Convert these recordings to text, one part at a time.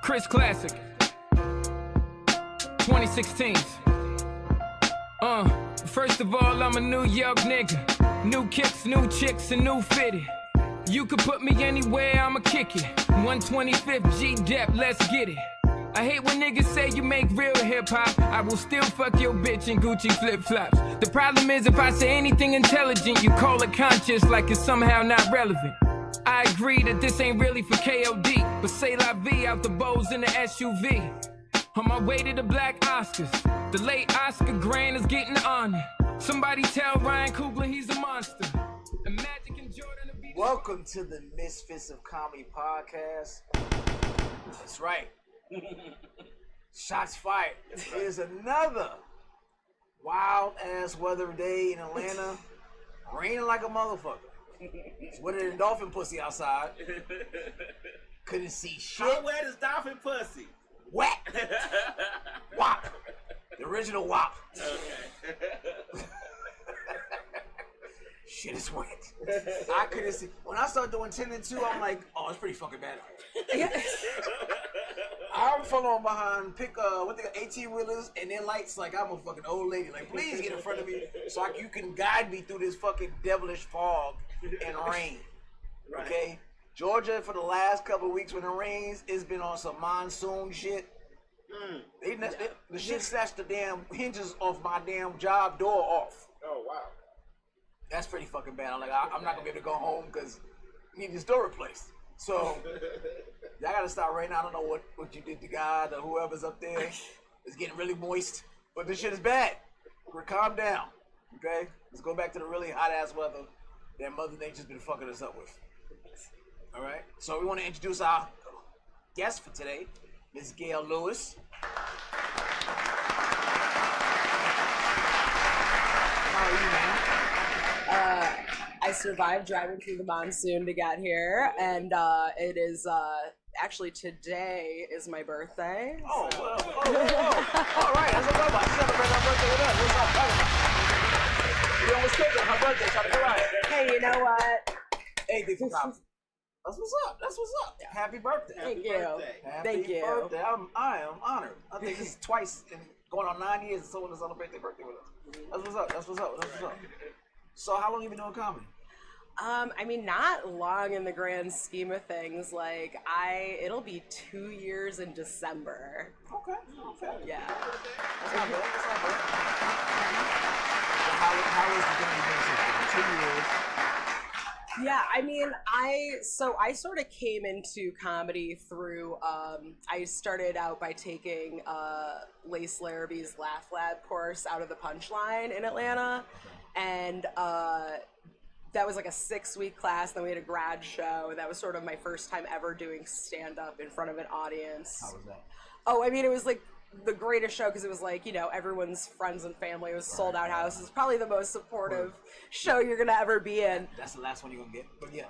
Chris Classic 2016. First of all, I'm a New York nigga. New kicks, new chicks, and new fitted. You could put me anywhere, I'ma kick it. 125th G-Dep, let's get it. I hate when niggas say you make real hip-hop. I will still fuck your bitch in Gucci flip-flops. The problem is if I say anything intelligent, you call it conscious like it's somehow not relevant. I agree that this ain't really for KOD, but say la vie out the bows in the SUV. On my way to the Black Oscars, the late Oscar Grant is getting honored. Somebody tell Ryan Coogler he's a monster. And Magic and Jordan will be... Welcome to the Misfits of Comedy podcast. That's right. Shots fired. Here's another wild-ass weather day in Atlanta. Raining like a motherfucker. It's wetter than dolphin pussy outside. Couldn't see shit. How wet is dolphin pussy? Wet. WAP. The original WAP. Okay. Shit is wet. I couldn't see. When I started doing 10 and 2, I'm like, oh, it's pretty fucking bad out here. I'm following behind, pick what they got, 18-wheelers, and then lights like I'm a fucking old lady. Like, please get in front of me so you can guide me through this fucking devilish fog and rain. Right. Okay? Georgia, for the last couple of weeks when it rains, it's been on some monsoon shit. The shit snatched the damn hinges off my damn job door off. Oh, wow. That's pretty fucking bad. I'm like, I'm not gonna be able to go home because I need this door replaced. So, y'all gotta stop right now. I don't know what you did to God or whoever's up there. It's getting really moist, but this shit is bad. We're calm down, okay? Let's go back to the really hot ass weather that Mother Nature's been fucking us up with. All right. So we want to introduce our guest for today, Miss Gayle Lewis. How are you, man? I survived driving through the monsoon to get here, and it is actually today is my birthday. Oh, so. All right. That's what I'm about. She celebrated her birthday with us. What's up? We almost killed her birthday. Trying to go out. Hey, you know what? Hey, that's what's up. That's what's up. Happy birthday. Thank you. Happy Thank you. birthday. I am honored. I think this is twice in going on 9 years and someone to celebrate their birthday with us. That's what's up. That's what's up. That's what's up. So how long you been doing comedy? I mean, not long in the grand scheme of things. Like, it'll be 2 years in December. Okay. Yeah. That's not bad. So how is the journey been so far? 2 years. Yeah, I mean, I sort of came into comedy through, I started out by taking Lace Larrabee's Laugh Lab course out of the Punchline in Atlanta, and that was like a 6-week class. Then we had a grad show. That was sort of my first time ever doing stand-up in front of an audience. How was that? Oh, I mean, it was like the greatest show because it was like, you know, everyone's friends and family. It was sold out house. It was probably the most supportive show you're gonna ever be in. That's the last one you're gonna get, but yeah.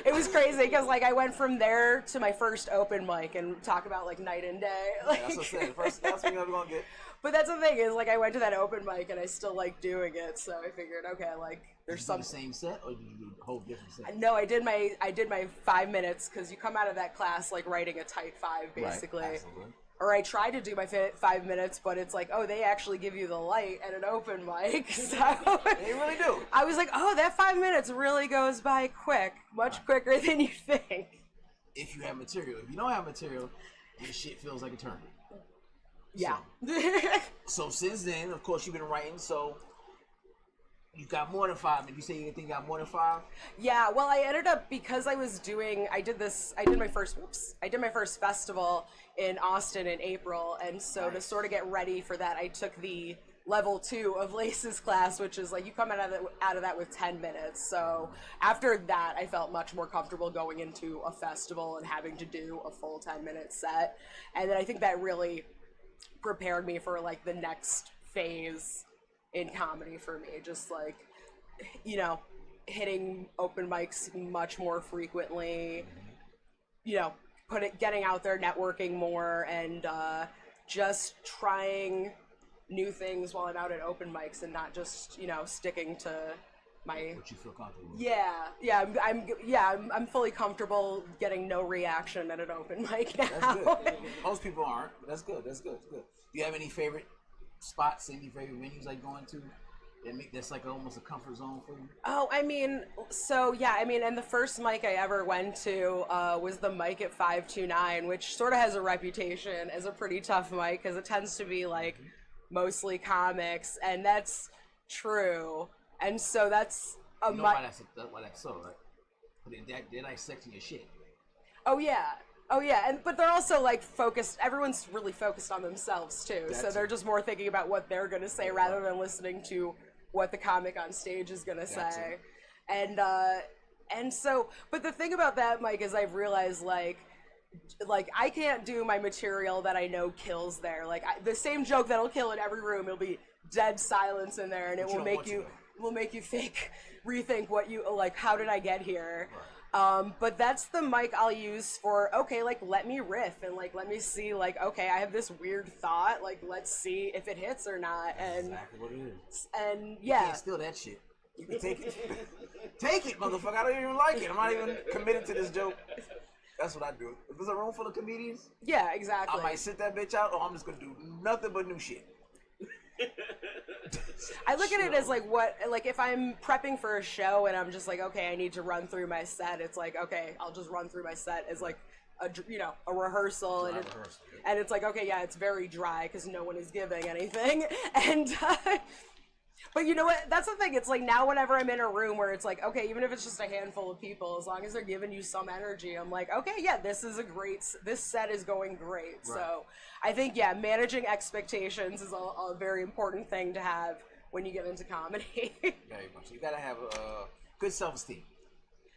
It was crazy because like I went from there to my first open mic and talk about like night and day. Like, that's what I'm saying. That's what you're ever gonna get. But that's the thing is like I went to that open mic and I still like doing it. So I figured, okay, like there's some the same set or did you do a whole different set? No, I did my 5 minutes because you come out of that class like writing a tight 5 basically. Right, absolutely. Or I tried to do my 5 minutes, but it's like, oh, they actually give you the light at an open mic. So they really do. I was like, oh, that 5 minutes really goes by quick, much quicker than you think. If you have material. If you don't have material, your shit feels like eternity. Yeah. So since then, of course, you've been writing, so you got more than 5. Did you say you think you got more than 5? Yeah, well, I ended up, because I did my first festival in Austin in April, and so to sort of get ready for that, I took the level 2 of Lace's class, which is like you come out of that with 10 minutes. So after that, I felt much more comfortable going into a festival and having to do a full 10-minute set, and then I think that really prepared me for like the next phase in comedy for me, just like, you know, hitting open mics much more frequently, you know, getting out there, networking more, and just trying new things while I'm out at open mics and not just, you know, sticking to What you feel comfortable with. I'm fully comfortable getting no reaction at an open mic now. That's good. Most people aren't, but that's good. That's good. Do you have any favorite spots, any favorite venues like going to that's like almost a comfort zone for you? Oh, and the first mic I ever went to was the mic at 529, which sort of has a reputation as a pretty tough mic because it tends to be like mostly comics, and that's true. And so that's a mic. Why that's so, right? They're like sexing your shit. Oh yeah, but they're also like focused. Everyone's really focused on themselves too, so they're just more thinking about what they're gonna say rather than listening to what the comic on stage is gonna say. And so, but the thing about that, Mike, is I've realized like I can't do my material that I know kills there. Like the same joke that'll kill in every room, it'll be dead silence in there, and it will make you rethink what you like. How did I get here? Right. But that's the mic I'll use for, okay, like, let me riff and, like, let me see, like, okay, I have this weird thought, like, let's see if it hits or not. And exactly what it is. And, you can't steal that shit. You can take it. Take it, motherfucker. I don't even like it. I'm not even committed to this joke. That's what I do. If there's a room full of comedians, yeah, exactly, I might sit that bitch out, or I'm just gonna do nothing but new shit. I look at it as like if I'm prepping for a show and I'm just like, okay, I need to run through my set. It's like, okay, I'll just run through my set as like a rehearsal, and it's like, okay, yeah, it's very dry because no one is giving anything, and but you know what? That's the thing. It's like now whenever I'm in a room where it's like, okay, even if it's just a handful of people, as long as they're giving you some energy, I'm like, okay, yeah, this set is going great. Right. So I think, yeah, managing expectations is a very important thing to have when you get into comedy. Very much. You gotta have good self-esteem.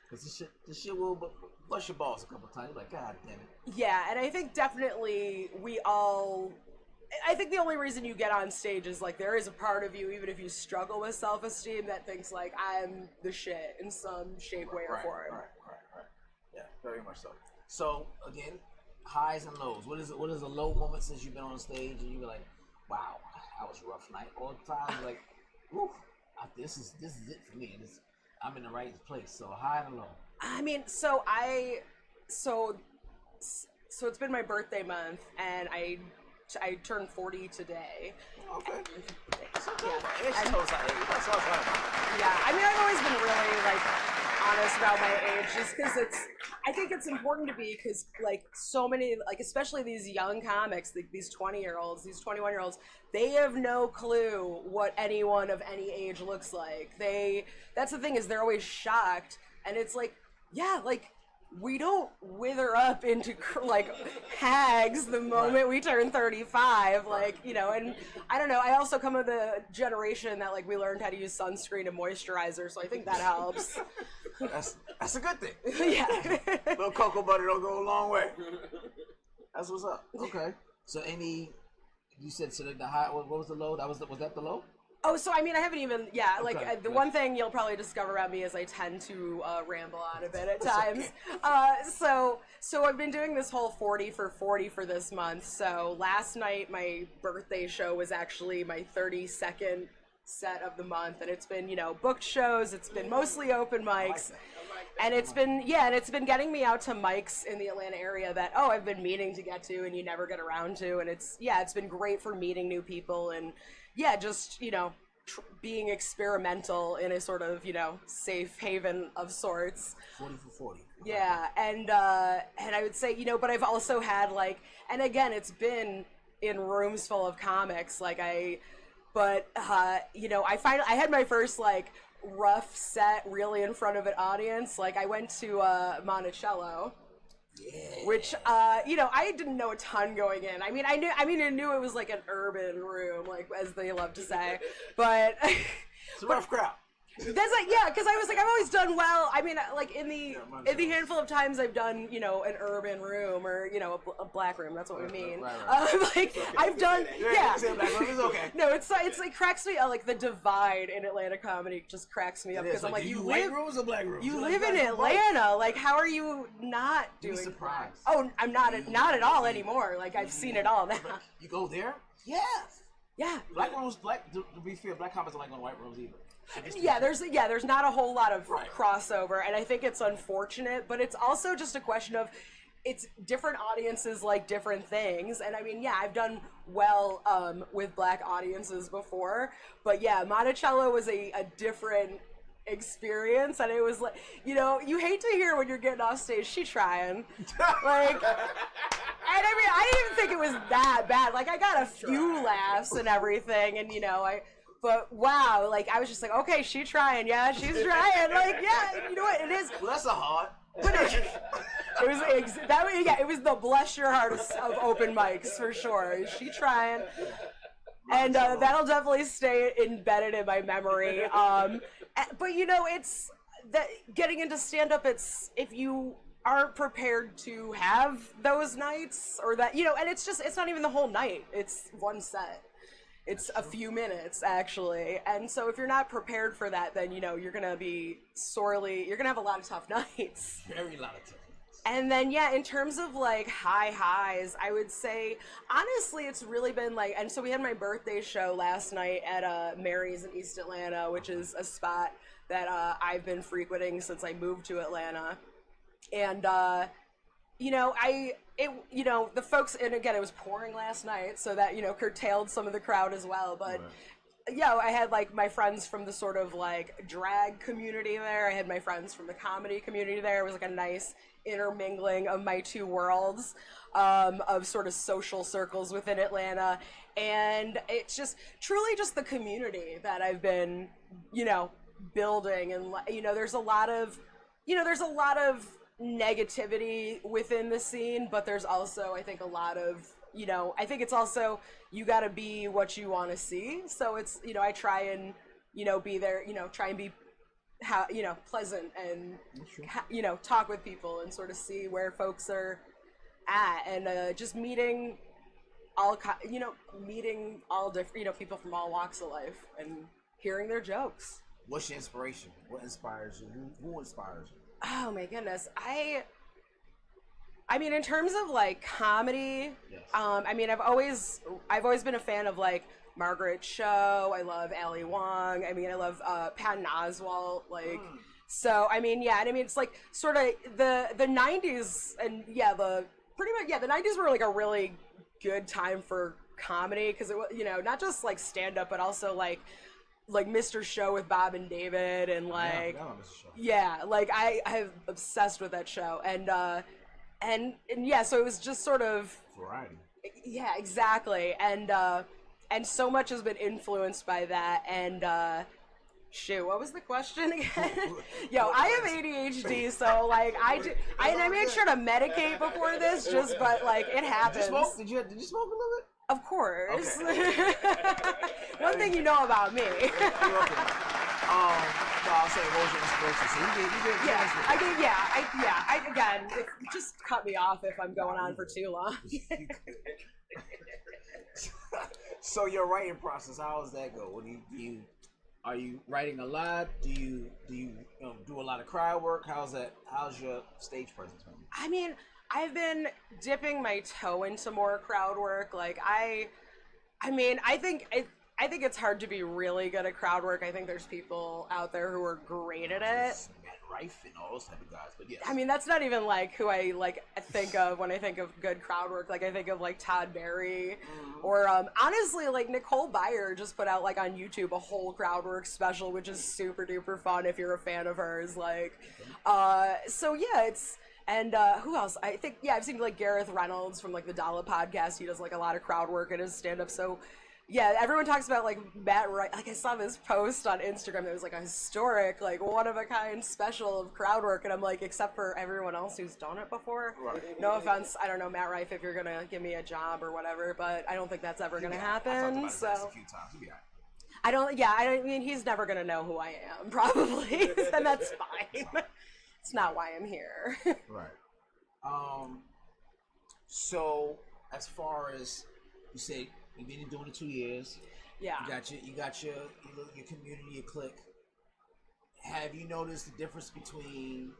Because this shit will bust your balls a couple times. You're like, God damn it. Yeah, and I think definitely I think the only reason you get on stage is like there is a part of you, even if you struggle with self-esteem, that thinks like I'm the shit in some shape, way, or form. Right. Yeah, very much so. So again, highs and lows. What is a low moment since you've been on stage and you're like, wow, that was a rough night. All the time, like, whew, this is it for me. I'm in the right place. So high and low. I mean, so it's been my birthday month, and I turned 40 today. Okay. I mean, I've always been really, like, honest about my age, just because I think it's important to be, because, like, so many, like, especially these young comics, these 20-year-olds, these 21-year-olds, they have no clue what anyone of any age looks like. That's the thing, is they're always shocked, and it's like, yeah, like, we don't wither up into like hags the moment we turn 35, like, you know. And I don't know, I also come of the generation that like we learned how to use sunscreen and moisturizer, so I think that helps. That's a good thing. Yeah. A little cocoa butter don't go a long way. That's what's up. Okay. So you said so the high, what was the low? Was that the low? Oh, so I mean, I haven't even, like, the one thing you'll probably discover about me is I tend to ramble on a bit at times. Okay. So I've been doing this whole 40 for 40 for this month. So last night, my birthday show was actually my 32nd set of the month. And it's been, booked shows. It's been mostly open mics. And it's been getting me out to mics in the Atlanta area that, I've been meaning to get to and you never get around to. And it's been great for meeting new people and, just, being experimental in a sort of, safe haven of sorts. 40 for 40. Yeah, and I would say, but I've also had, like, and again, it's been in rooms full of comics, I had my first, like, rough set really in front of an audience. Like, I went to Monticello. Yeah. Which, I didn't know a ton going in. I knew it was like an urban room, like, as they love to say, but it's a rough crowd. That's like, yeah, because I was like, I've always done well. I mean, like, in the handful of times I've done, an urban room or, a black room, that's what we mean. Right. Like, I've done, yeah. Black room is okay. No, it's like, cracks me up, like, the divide in Atlanta comedy just cracks me up, because I'm like, you live, white rooms or black rooms? You live in Atlanta, like, how are you not doing surprised? Oh, I'm not at all anymore, like, I've seen it all now. You go there? Yes. Yeah. To be fair, black comics don't like going to white rooms either. There's not a whole lot of Right. crossover, and I think it's unfortunate, but it's also just a question of it's different audiences like different things. And I mean, yeah, I've done well with black audiences before, but yeah, Monticello was a different experience, and it was like, you know, you hate to hear when you're getting off stage, she trying. Like, and I mean, I didn't even think it was that bad. Like, I got a few laughs and everything, and you know, but wow, like, I was just like, okay, she trying, yeah, she's trying. Like, yeah, you know what, it is. Well, that's a hard. But it was it was the bless your heart of open mics for sure. Is she trying? And that'll definitely stay embedded in my memory. But you know, it's that getting into stand up. It's if you aren't prepared to have those nights or that, you know, and it's not even the whole night. It's one set. It's a few minutes, actually. And so if you're not prepared for that, then, you know, you're going to have a lot of tough nights. Very lot of tough nights. And then, yeah, in terms of, like, highs, I would say, honestly, it's really been, like, and so we had my birthday show last night at Mary's in East Atlanta, which is a spot that I've been frequenting since I moved to Atlanta. And, you know, the folks, and again, it was pouring last night, so that, you know, curtailed some of the crowd as well. But, yeah, I had, like, my friends from the sort of, like, drag community there. I had my friends from the comedy community there. It was, like, a nice intermingling of my two worlds, of sort of social circles within Atlanta. And it's just, truly just the community that I've been, you know, building. And, you know, there's a lot of negativity within the scene, but there's also, I think, a lot of, you know, I think it's also, you gotta be what you want to see. So it's, you know, I try and, you know, be there, you know, try and be, you know, pleasant and, you know, talk with people and sort of see where folks are at, and just meeting all different, you know, people from all walks of life and hearing their jokes. What's your inspiration? What inspires you? Who inspires you? Oh my goodness. I mean, in terms of like comedy, Yes. I mean, I've always been a fan of like Margaret Cho. I love Ali Wong. I mean, I love Patton Oswalt. Like, so I mean, yeah, and I mean, it's like sort of the 90s, and yeah, the 90s were like a really good time for comedy, because it was, you know, not just like stand up, but also like Mr. Show with Bob and David, and like, yeah, like I'm obsessed with that show, and yeah, so it was just sort of variety. Yeah, exactly, and so much has been influenced by that, and shoot, what was the question again? Yo, I have ADHD, so like I made sure to medicate before this, but like it happens. Did you smoke? Did you smoke a little bit? Of course. Okay. One thing you know about me. You're welcome. No, I'll say, what was your inspiration? So you did. Again, just cut me off if I'm going on for too long. So your writing process, how does that go? What are you writing a lot? Do you do a lot of crowd work? How's your stage presence? I mean, I've been dipping my toe into more crowd work. Like I think it's hard to be really good at crowd work. I think there's people out there who are great at it. Matt Rife and all those type of guys, but yes. I mean, that's not even like who I like think of when I think of good crowd work. Like I think of like Todd Barry, or honestly, like Nicole Byer just put out like on YouTube a whole crowd work special, which is super duper fun if you're a fan of hers. Like, so yeah, it's. And who else? I think, yeah, I've seen like Gareth Reynolds from like the Dala podcast. He does like a lot of crowd work in his stand-up. So yeah, everyone talks about like Matt Rife. Like I saw this post on Instagram that was like a historic, like one of a kind special of crowd work. And I'm like, except for everyone else who's done it before. Right. No offense. I don't know, Matt Rife, if you're going to give me a job or whatever, but I don't think that's ever going to happen. I talked about so a few times. I mean, he's never going to know who I am, probably. And that's fine. It's not why I'm here. Right. So as far as you say, you've been doing it 2 years. Yeah. You got your community, your clique. Have you noticed the difference between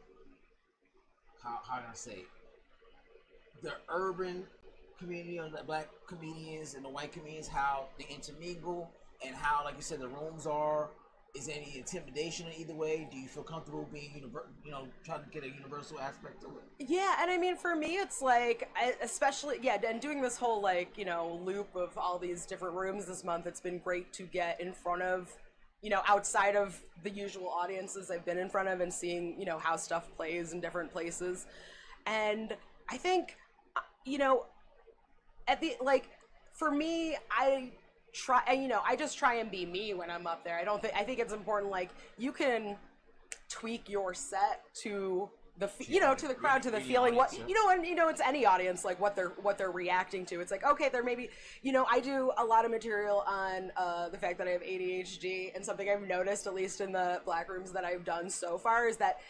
how can I say it? The urban community or the black comedians and the white comedians, how they intermingle, and how, like you said, the rooms are is there any intimidation in either way? Do you feel comfortable being trying to get a universal aspect to it? Yeah, and I mean, for me, it's like, especially, and doing this whole, like, loop of all these different rooms this month, it's been great to get in front of, outside of the usual audiences I've been in front of and seeing, how stuff plays in different places. And I think, for me, I just try and be me when I'm up there. I think it's important, like, you can tweak your set to the to the crowd, to the feeling, what it's any audience, like what they're reacting to. It's like, okay, there may be, I do a lot of material on the fact that I have ADHD, and something I've noticed, at least in the black rooms that I've done so far, is that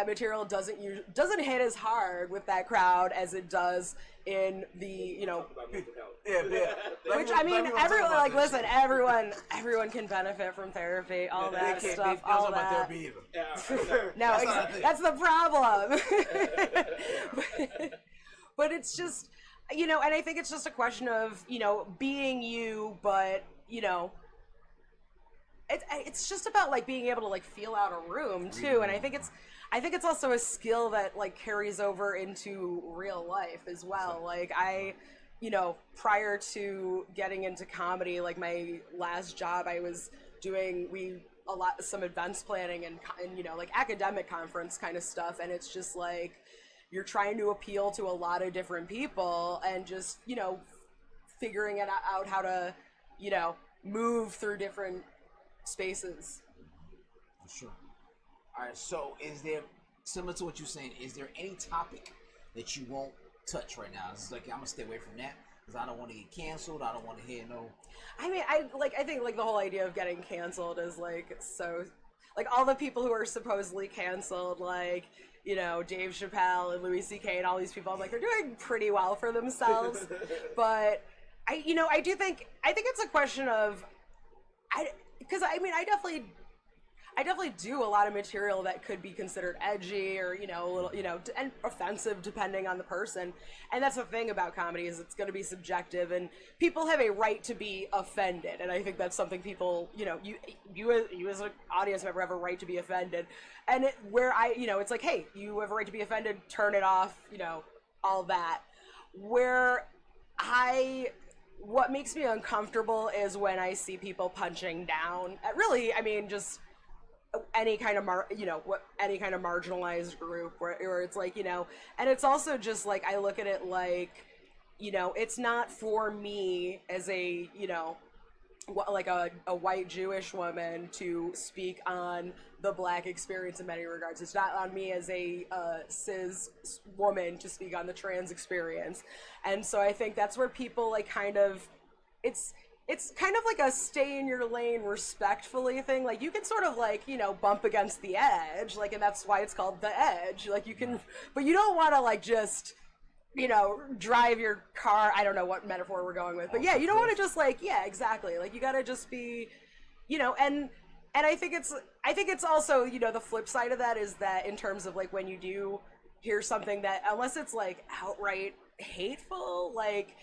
material doesn't hit as hard with that crowd as it does in the which, I mean, everyone, like, listen, everyone can benefit from therapy, all that stuff, all that. No, that's the problem. But it's just, and I think it's just a question of, being you, but, it's just about, like, being able to, like, feel out a room too. And I think it's also a skill that, like, carries over into real life as well. Like, prior to getting into comedy, like, my last job, I was doing some events planning and like, academic conference kind of stuff, and it's just like, you're trying to appeal to a lot of different people and just, figuring out how to, move through different spaces. For sure. All right, so is there, similar to what you're saying, is there any topic that you won't touch right now? It's like, I'm gonna stay away from that because I don't want to get canceled. I don't want to hear no. I mean, I think, like, the whole idea of getting canceled is, like, so, like, all the people who are supposedly canceled, like, Dave Chappelle and Louis C.K. and all these people, I'm like, they're doing pretty well for themselves. But I do think, it's a question of, because I mean, I definitely do a lot of material that could be considered edgy or, a little, and offensive depending on the person. And that's the thing about comedy, is it's going to be subjective, and people have a right to be offended. And I think that's something people, you as an audience member have a right to be offended. And it's like, hey, you have a right to be offended, turn it off, all that. What makes me uncomfortable is when I see people punching down at, really, I mean, just any kind of marginalized group where it's like, and it's also just like, I look at it like, it's not for me as a, like a white Jewish woman to speak on the black experience in many regards. It's not on me as a cis woman to speak on the trans experience. And so I think that's where people, like, kind of, it's kind of like a stay in your lane respectfully thing. Like, you can sort of, like, bump against the edge, like, and that's why it's called the edge. Like, you can, but you don't want to, like, just, drive your car. I don't know what metaphor we're going with, but yeah, you don't want to just, like, yeah, exactly. Like, you got to just be, and I think it's also, the flip side of that is that, in terms of, like, when you do hear something that, unless it's, like, outright hateful, like,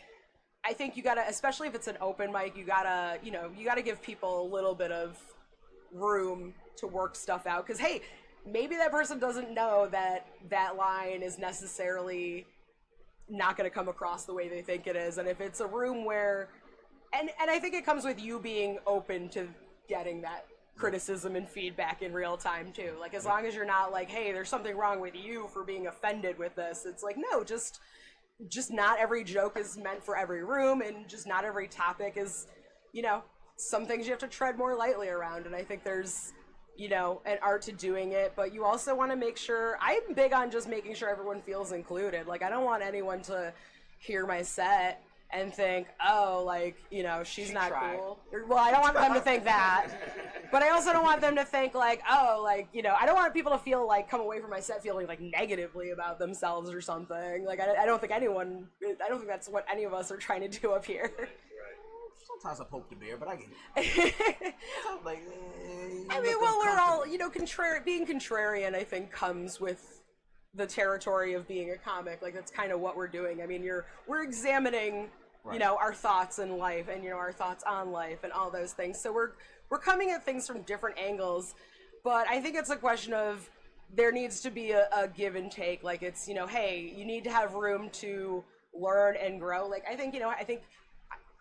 I think you gotta, especially if it's an open mic, you gotta give people a little bit of room to work stuff out. Because, hey, maybe that person doesn't know that that line is necessarily not going to come across the way they think it is. And if it's a room where, and I think it comes with you being open to getting that criticism and feedback in real time too. Like, as long as you're not like, hey, there's something wrong with you for being offended with this. It's like, no, just not every joke is meant for every room, and just not every topic is, some things you have to tread more lightly around. And I think there's, an art to doing it, but you also want to make sure, I'm big on just making sure everyone feels included. Like, I don't want anyone to hear my set and think, oh, like, she's not tried. Cool. Well, I don't want them to think that, but I also don't want them to think like, oh, like, I don't want people to feel like, come away from my set feeling like negatively about themselves or something. Like, I don't think that's what any of us are trying to do up here. Sometimes I poke the bear, but I get it. I mean, well, we're all, being contrarian, I think, comes with the territory of being a comic. Like, that's kind of what we're doing. I mean, we're examining, right, our thoughts in life and, our thoughts on life and all those things. So we're we're coming at things from different angles, but I think it's a question of there needs to be a give and take. Like it's, you know, hey, you need to have room to learn and grow. Like I think, you know, I think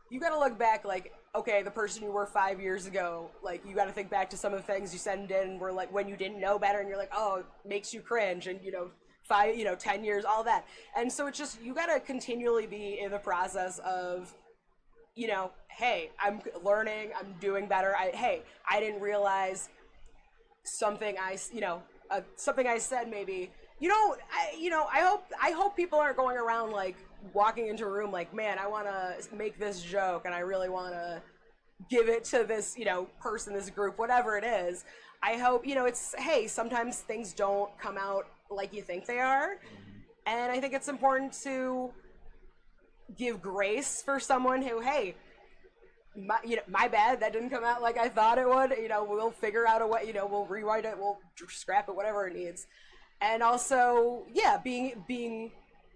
you got to look back like, okay, the person you were 5 years ago, like you got to think back to some of the things you said and did and were like when you didn't know better and you're like, oh, it makes you cringe, and you know, 10 years, all that. And so it's just, you got to continually be in the process of, you know, hey, I'm learning, I'm doing better. I didn't realize something something I said maybe, I hope people aren't going around like walking into a room like, man, I want to make this joke and I really want to give it to this, you know, person, this group, whatever it is. I hope, you know, it's, hey, sometimes things don't come out like you think they are. And I think it's important to give grace for someone who, hey, my bad, that didn't come out like I thought it would. You know, we'll figure out a way, you know, we'll rewrite it, we'll scrap it, whatever it needs. And also, yeah, being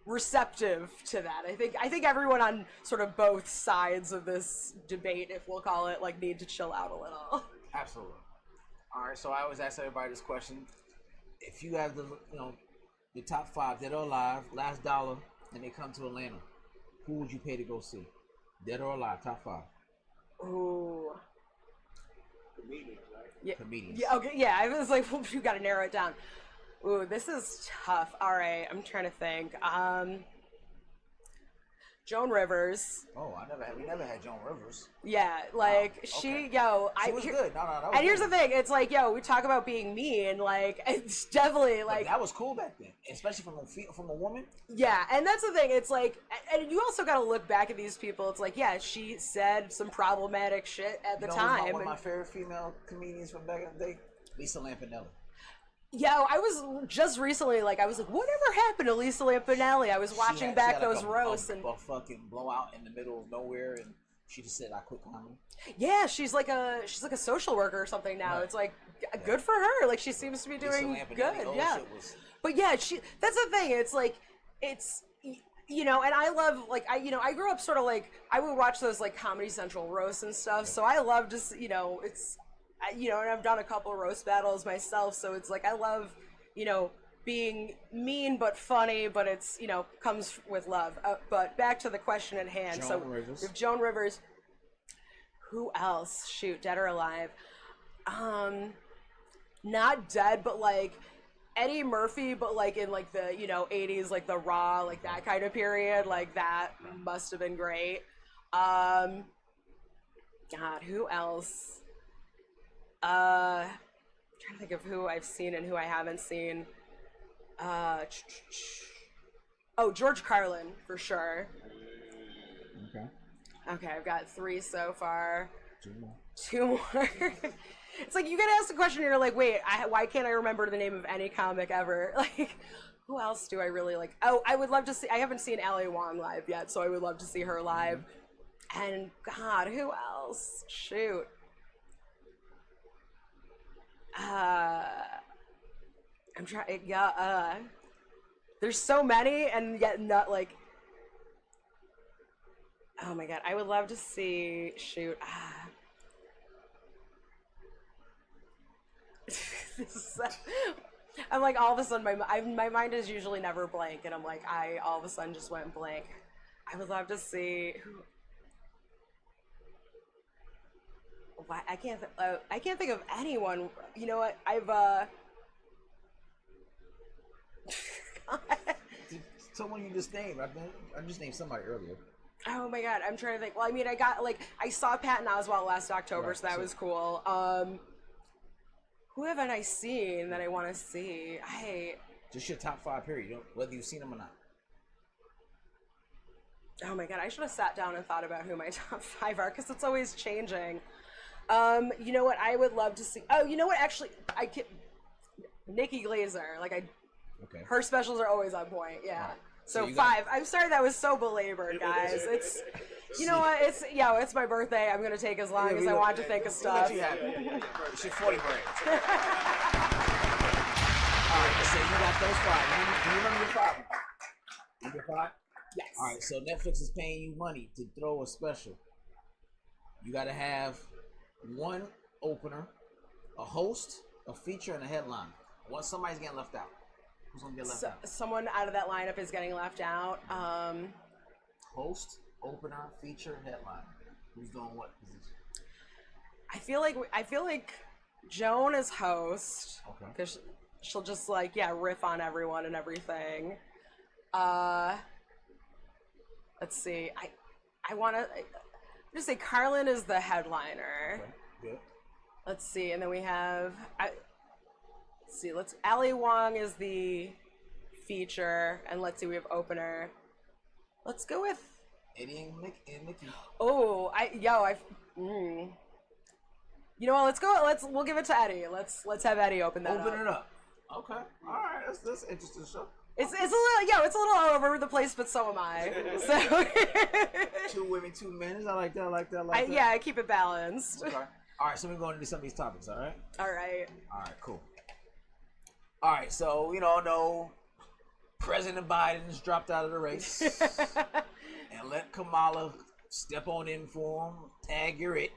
receptive to that. I think everyone on sort of both sides of this debate, if we'll call it, like, need to chill out a little. Absolutely. All right, so I always ask everybody this question: if you have the top 5 dead or alive, last dollar, and they come to Atlanta, who would you pay to go see? Dead or alive, top 5. Ooh. Comedians, right? Yeah. Comedians. Yeah. Okay. Yeah. I was like, well, you got to narrow it down. Ooh, this is tough. All right, I'm trying to think. Joan Rivers. Oh, we never had Joan Rivers. Yeah, like okay. she was good. No, that was and here's good. the thing, it's like, we talk about being mean, like it's definitely like that was cool back then, especially from a woman. Yeah, and that's the thing. It's like, and you also got to look back at these people. It's like, yeah, she said some problematic shit at the time. One of my favorite female comedians from back in the day, Lisa Lampanelli. Yeah, I was just recently like, whatever happened to Lisa Lampanelli? I was watching back those roasts and a fucking blowout in the middle of nowhere, and she just said, "I quit comedy." Yeah, she's like a social worker or something now. Right. It's like good for her. Like she seems to be doing good. Yeah, but yeah, that's the thing. It's like and I love I grew up sort of like I would watch those like Comedy Central roasts and stuff. Yeah. So I love just it's. And I've done a couple of roast battles myself, so it's like I love, being mean but funny, but it's, comes with love. But back to the question at hand. Rivers. If Joan Rivers, who else? Shoot, dead or alive? Not dead, but like Eddie Murphy, but like in like the 80s, like the Raw, like that kind of period, like that must have been great. God, who else? I'm trying to think of who I've seen and who I haven't seen. George Carlin, for sure. Okay, I've got 3 so far. 2 more. It's like, you gotta ask the question, and you're like, wait, why can't I remember the name of any comic ever? Like, who else do I really like? Oh, I would love to see, I haven't seen Ali Wong live yet, so I would love to see her live. And, God, who else? Shoot. I'm trying. Yeah. There's so many, and yet not like. Oh my God! I would love to see. Shoot. I'm like, all of a sudden my mind is usually never blank, and I'm like, I all of a sudden just went blank. I would love to see who. I can't think of anyone. You know what? Someone you just named. I just named somebody earlier. Oh my God, I'm trying to think. Well, I mean, I saw Patton Oswalt last October, right, so that was cool. Who haven't I seen that I want to see? Just your top 5 period, whether you've seen them or not. Oh my God, I should have sat down and thought about who my top 5 are, because it's always changing. You know what? I would love to see. Oh, you know what? Actually, Nikki Glaser. Okay. Her specials are always on point. Yeah. Right. So 5. I'm sorry that was so belabored, guys. It's, you know what? It's my birthday. I'm gonna take as long as I want to think of stuff. It's your 40 break. All right. So you got those 5. Do you remember your 5? Number 5. Yes. All right. So Netflix is paying you money to throw a special. You got to have 1 opener, a host, a feature, and a headline. Once somebody's getting left out, who's gonna get left out? Someone out of that lineup is getting left out. Host, opener, feature, headline. Who's doing what position? I feel like Joan is host. Okay. Because she'll just like riff on everyone and everything. Let's see. I want to just say Carlin is the headliner. Okay. Good. Let's see, and then we have. Ali Wong is the feature, and let's see, we have opener. Let's go with Eddie and Nikki. Oh, You know what? We'll give it to Eddie. Let's have Eddie open that. Open it up. Okay. All right. That's an interesting show. It's a little all over the place, but so am I. So 2 women, 2 men. I like that. Yeah, I keep it balanced. Okay. All right. So we're going into some of these topics. All right. All right. Cool. All right. So no, President Biden's dropped out of the race, and let Kamala step on in for him. Tag, you're it.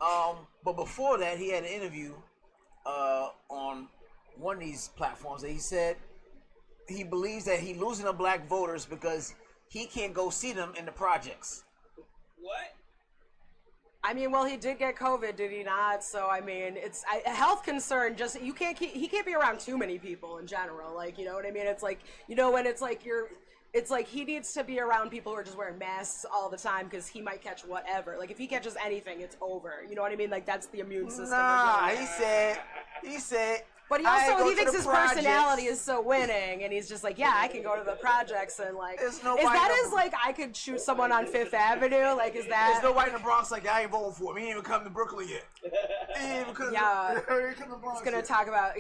But before that, he had an interview on one of these platforms that he said he believes that he's losing the black voters because he can't go see them in the projects. What? I mean, well, he did get COVID, did he not? So I mean, it's a health concern. Just he can't be around too many people in general. Like, you know what I mean? It's like, when it's like it's like he needs to be around people who are just wearing masks all the time because he might catch whatever. Like, if he catches anything, it's over. You know what I mean? Like, that's the immune system. Nah, he said. But he thinks his personality is so winning, and he's just like, I can go to the projects and like. Is that as like I could shoot someone on Fifth Avenue? Like, is that? There's nobody in the Bronx like I ain't voting for him. He ain't even come to Brooklyn yet. He ain't even come. Yeah. To the Bronx. He's gonna talk about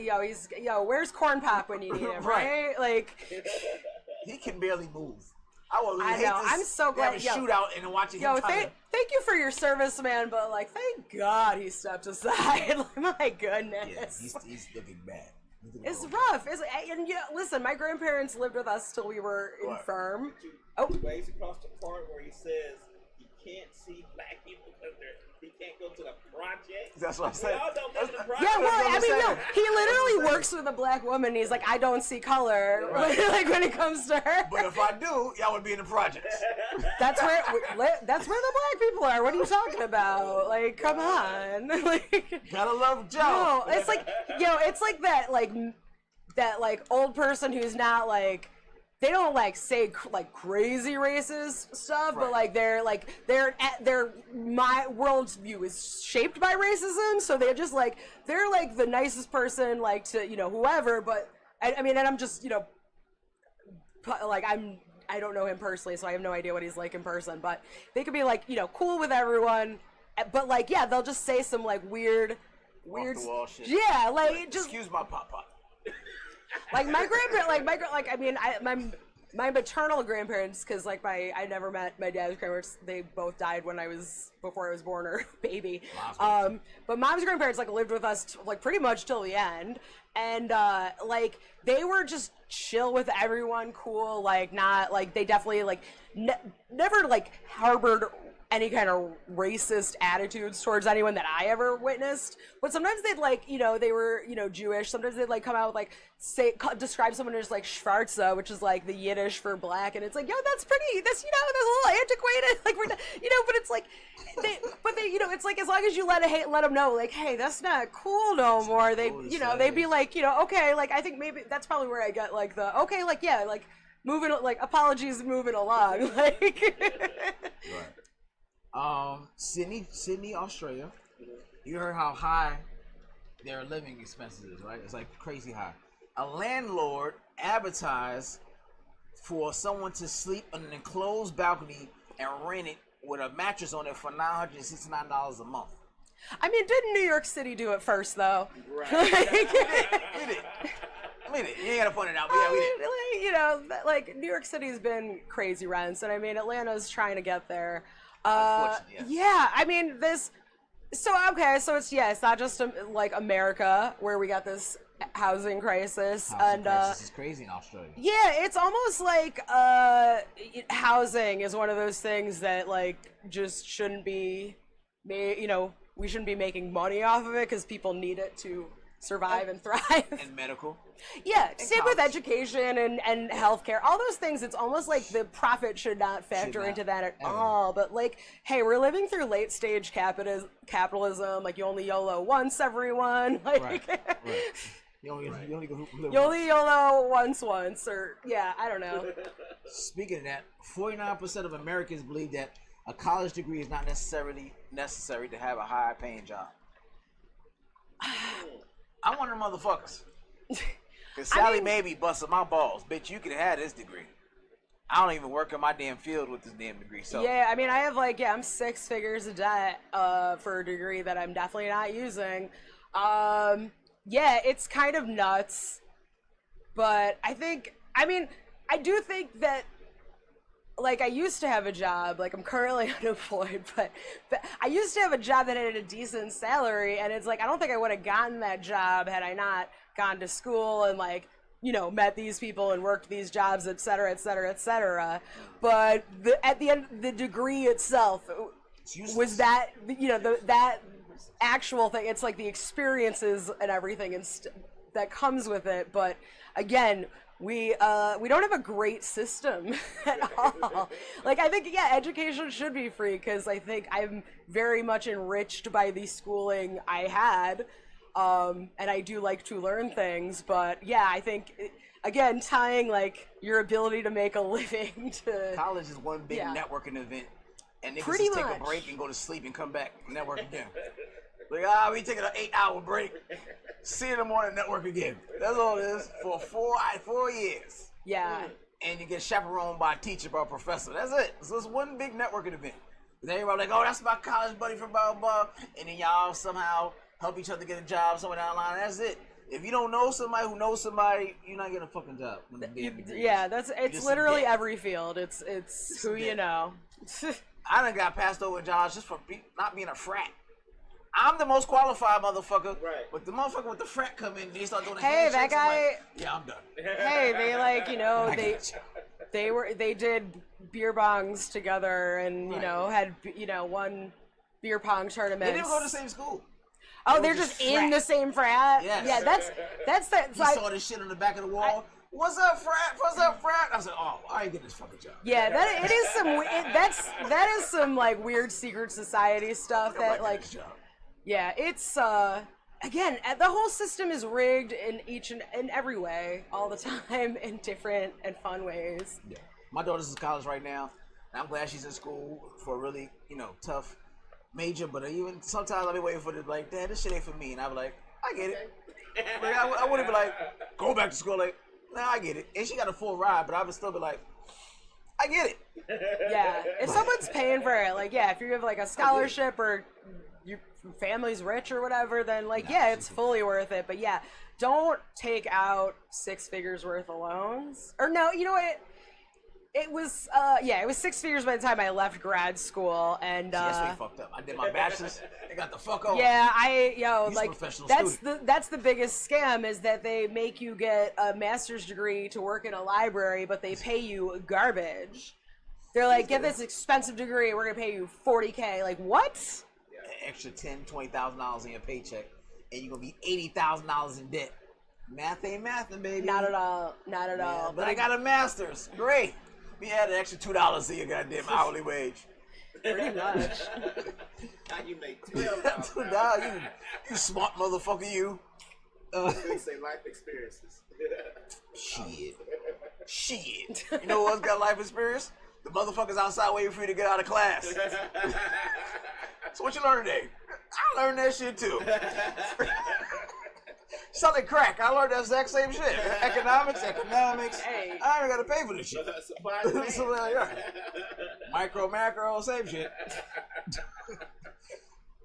where's Corn Pop when you need him, right? Like. He can barely move. I know. I'm so glad. Shootout and watching him. Thank you for your service, man. But like, thank God he stepped aside. Like, my goodness. Yeah, he's looking bad. It's rough. And listen, my grandparents lived with us till we were infirm. Two ways across the park where he says he can't see black people because he can't go to the project. That's what I said. He literally works with a black woman. And he's like, I don't see color, like when it comes to her. But if I do, y'all would be in the projects. That's where the black people are. What are you talking about? Like, come on. Like, gotta love Joe. No, it's like, it's like that old person who's not like. They don't like say like crazy racist stuff, but like their my worldview is shaped by racism, so they're just like they're like the nicest person like to whoever. But I mean, and I'm just like I don't know him personally, so I have no idea what he's like in person. But they could be like cool with everyone, but like they'll just say some like weird off the wall shit. Yeah, like just excuse my papa. Like my grandparents, my maternal grandparents, because like I never met my dad's grandparents. They both died before I was born or baby. But mom's grandparents like lived with us like pretty much till the end, and like they were just chill with everyone, cool. Like not like they definitely like never like harbored any kind of racist attitudes towards anyone that I ever witnessed. But sometimes they'd like, they were, Jewish. Sometimes they'd like come out with like describe someone as like Schwarze, which is like the Yiddish for black. And it's like, that's that's a little antiquated. Like we're not, but it's like, it's like as long as you let them know, like, hey, that's not cool no more. They, they'd be like, okay, like I think maybe that's probably where I got like the okay, like like moving, like apologies, moving along, like. Right. Sydney, Australia. You heard how high their living expenses is, right? It's like crazy high. A landlord advertised for someone to sleep on an enclosed balcony and rent it with a mattress on it for $969 a month. I mean, didn't New York City do it first, though? Right. We did. You ain't gotta point it out, but yeah, we did. Like New York City's been crazy rents, and I mean, Atlanta's trying to get there. Unfortunately, yeah, I mean so it's not just like America where we got this housing crisis. Crisis is crazy in Australia. Yeah, it's almost like housing is one of those things that like just shouldn't be made, we shouldn't be making money off of it because people need it to survive and thrive. And medical. Yeah, same with college. education and healthcare. All those things, it's almost like the profit should not factor not, into that at ever. all. But like, hey, we're living through late stage capitalism. Like, you only YOLO once, everyone. Like, Right. You only go live you only YOLO once, or yeah, I don't know. Speaking of that, 49% of Americans believe that a college degree is not necessarily necessary to have a high-paying job. I'm one of them motherfuckers. Cause Sally Maybe busted my balls. Bitch, you could have had this degree. I don't even work in my damn field with this damn degree. So Yeah, I mean, I have like, I'm 6 figures of debt for a degree that I'm definitely not using. Yeah, it's kind of nuts. But I do think that, like, I used to have a job, like, I'm currently unemployed, but I used to have a job that had a decent salary, and it's like, I don't think I would have gotten that job had I not gone to school and, like, you know, met these people and worked these jobs, et cetera, et cetera, et cetera. But at the end, the degree itself was that, you know, that actual thing. It's like the experiences and everything that comes with it. But again, we don't have a great system at all. Like, I think, yeah, education should be free because I think I'm very much enriched by the schooling I had. And I do like to learn things, but yeah, I think, again, tying like your ability to make a living to college is one big networking event, and niggas Pretty just take much. a break and go to sleep and come back and network again. Like, we taking an 8-hour break. See you in the morning, network again. That's all it is for 4 years. Yeah. And you get chaperoned by a teacher, by a professor. That's it. So it's one big networking event. And everybody like, oh, that's my college buddy from blah, blah, and then y'all somehow help each other get a job somewhere down the line. That's it. If you don't know somebody who knows somebody, you're not getting a fucking job. Yeah, it's literally every field. It's who you know. I done got passed over jobs just for not being a frat. I'm the most qualified motherfucker, right? But the motherfucker with the frat come in, they start doing the Hey, that handshakes, I'm guy. like, yeah, I'm done. Hey, they like, you know, they did beer bongs together, and you know, had, you know, won beer pong tournaments. They didn't go to the same school. Oh, they're just in the same frat. Yes. Yeah, that's that. You saw this shit on the back of the wall. What's up, frat? What's up, frat? I was like, oh, I ain't getting this fucking job. Yeah, that it is some. That is some like weird secret society stuff that like. Yeah, it's again, the whole system is rigged in each and every way, all the time, in different and fun ways. Yeah. My daughter's in college right now, and I'm glad she's in school for a really, you know, tough major. But even sometimes I'll be waiting for the like, Dad, this shit ain't for me, and I'll be like, I get it. Like, I wouldn't be like, go back to school. Like, nah, I get it. And she got a full ride, but I would still be like, I get it. Yeah, if someone's paying for it, like, yeah, if you have like a scholarship or your family's rich or whatever, then like, yeah, it's fully worth it. But yeah, don't take out 6 figures worth of loans. Or no, you know what? It was it was 6 figures by the time I left grad school, and that's what you fucked up. I did my bachelor's. They got the fuck over. Yeah, He's like a professional that's the biggest scam is that they make you get a master's degree to work in a library, but they pay you garbage. They're like, get this expensive degree, we're gonna pay you $40K. Like, what? An extra $10,000-$20,000 in your paycheck, and you're gonna be $80,000 in debt. Math ain't mathin', baby. Not at all. Not at all. But I got a master's. Great. We had an extra $2 to your goddamn hourly wage. Pretty much. Now you make $12. $2. You smart motherfucker, you. They say life experiences. Shit. You know who else got life experience? The motherfuckers outside waiting for you to get out of class. So what you learned today? I learned that shit too. Selling crack. I learned that exact same shit. Economics. Hey. I ain't gotta pay for this shit. So, yeah. Micro, macro, same shit.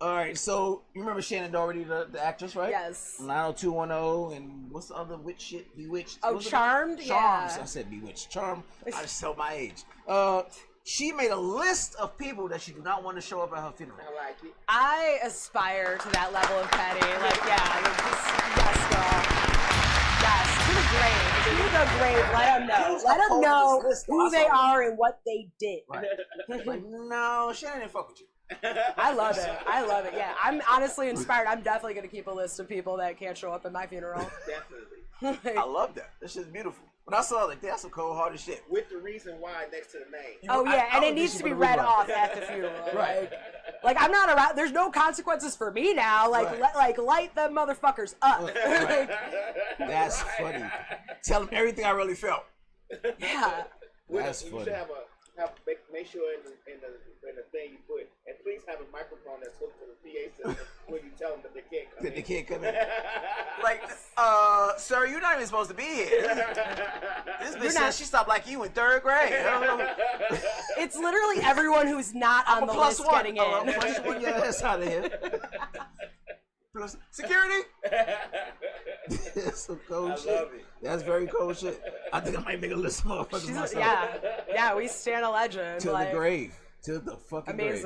All right, so you remember Shannon Doherty, the actress, right? Yes. 90210, and what's the other witch shit? Bewitched. Oh, Charmed? Charms. Yeah. I said Bewitched. Charmed. I just tell my age. She made a list of people that she did not want to show up at her funeral. I like it. I aspire to that level of petty. Like, yeah, yes, girl. Yes, to the grave. Let them know. Let them know who they are and what they did. Right. Like, no, Shannon didn't fuck with you. I love it. I love it. Yeah, I'm honestly inspired. I'm definitely gonna keep a list of people that can't show up at my funeral. Definitely. I love that. This shit's beautiful. When I saw it, like, that's some cold-hearted shit. With the reason why next to the name. Oh yeah, and I it needs to be read off at the funeral. Right. Like I'm not around. There's no consequences for me now. Like Right. light them motherfuckers up. Like, That's funny. Tell them everything I really felt. yeah. That's You funny. should make sure in the thing you put, and please have a microphone that's hooked to the PA system when you tell them that they can't come That in. they can't come in. Like, sir, you're not even supposed to be here. This bitch said she stopped like you in 3rd grade. It's literally everyone who's not on the list +1. getting in. +1, yeah, that's out of here. Plus security. That's some cold shit. love it. That's very cold shit. I think I might make a list of motherfuckers myself. Yeah, we stand a legend. To like, the grave. To the fucking grave.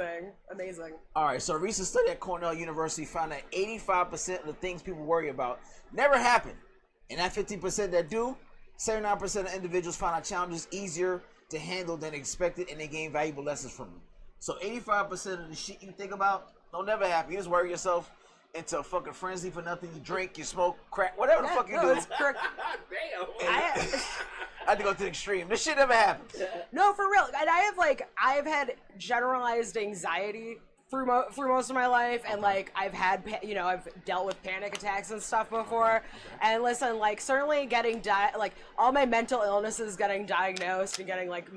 Amazing. All right, so a recent study at Cornell University found that 85% of the things people worry about never happen. And that 15% that do, 79% of individuals find our challenges easier to handle than expected, and they gain valuable lessons from them. So 85% of the shit you think about don't never happen. You just worry yourself into a fucking frenzy for nothing. You drink, you smoke, crack, whatever the fuck you do. It's correct. Damn. I had to go to the extreme. This shit never happens. No, for real. And I've had generalized anxiety through most of my life, and like I've had, I've dealt with panic attacks and stuff before. And listen, like certainly getting like all my mental illnesses, getting diagnosed and getting like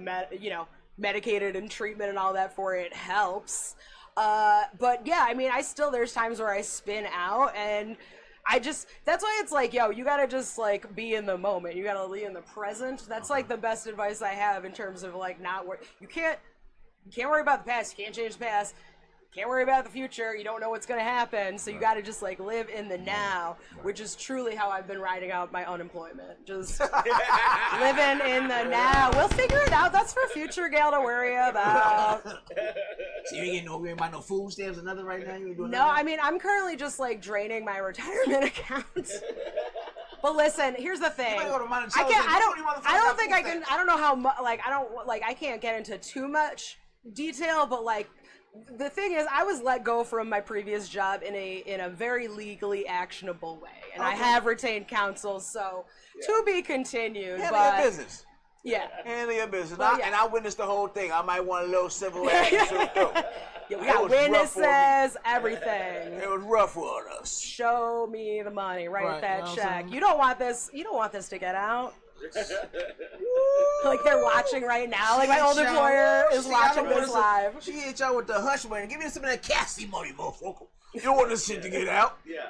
medicated and treatment and all that for it helps. But yeah, I mean, there's times where I spin out, and that's why it's like, yo, you gotta just like be in the moment. You gotta be in the present. That's like the best advice I have in terms of like you can't worry about the past. You can't change the past. Can't worry about the future. You don't know what's gonna happen. So you gotta just like live in the now, which is truly how I've been riding out my unemployment. Just living in the now. We'll figure it out. That's for future Gayle to worry about. So you ain't getting no food stamps or nothing right now? You ain't doing No, nothing? I mean, I'm currently just like draining my retirement account. But listen, here's the thing. You might go to Monticello's I can't. and I don't think food I can. stamps. I don't know how much. Like, I can't get into too much detail. But like, the thing is, I was let go from my previous job in a very legally actionable way, and I have retained counsel. So to be continued. Handle But your business. yeah. Handle your business. Well, And I witnessed the whole thing. I might want a little civil action. Yeah, we It got was rough for me. witnesses, everything. It was rough on us. Show me the money, write Right, that you know what I'm check. saying? You don't want this to get out. Like they're watching right now. Like my old employer is watching this live. She hit y'all with the hush money. Give me some of that Cassie money, motherfucker. You don't want this shit to get out. Yeah.